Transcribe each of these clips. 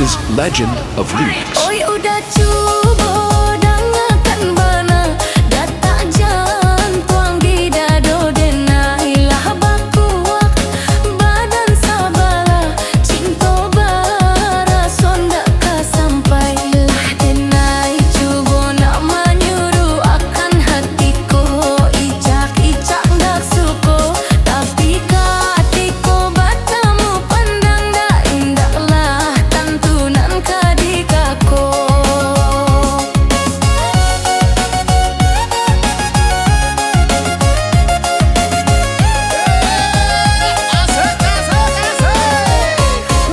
This is Legend of Remix. Oi udah cubo dengarkan bana datak jantung di dado denai lah bakuak badan sabala cinta bara sondak kasampai lah denai cubo nak menyuruh akan hatiku icak-icak dak suko tapi hatiku batamu pandang dak indah lah tantunan kadikaku.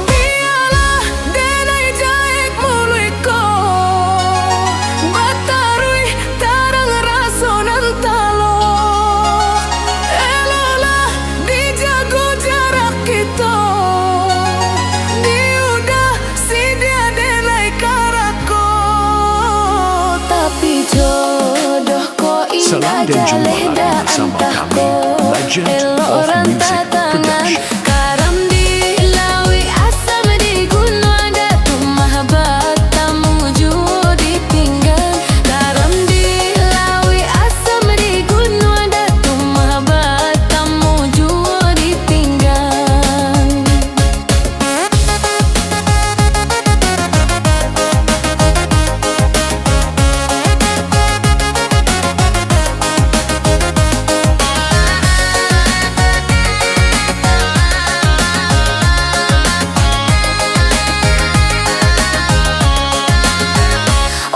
Biarlah denai jaik muluiko batarui tarang rasonan talo elolah dijago jarak kita diudah si dia denai karako tapi jodoh ko indah Salam dan jumpa jaleh lagi dah bersama entah kami, ko Legend elo of orang Music tangan Production. karam di lawi asam di gunung ada rumah batamu jua di pinggan karam di lawi asam di gunung ada rumah batamu jua di pinggan.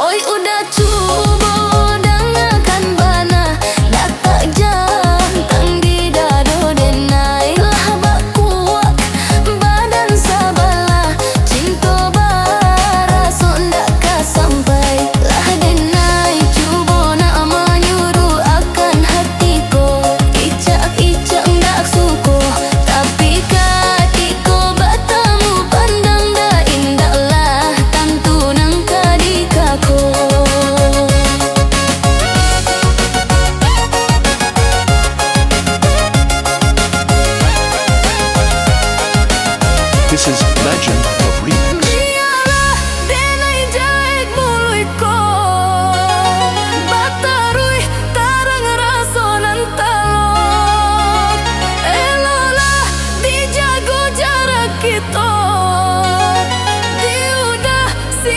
Oi udah cubo dengarkan bana datak jantung di dado denai lah bakuak badan sabala cinta bara sondak kasampai lah denai cubo nak menyuruh akan hatiku icak-icak dak suko tapi hatiku batamu pandang dak indah lah tantunan kadikaku. This is Legend of Remix. Biarlah denai jaik muluiko batarui tarang rasonan talok elolah dijago jarak kita diudah si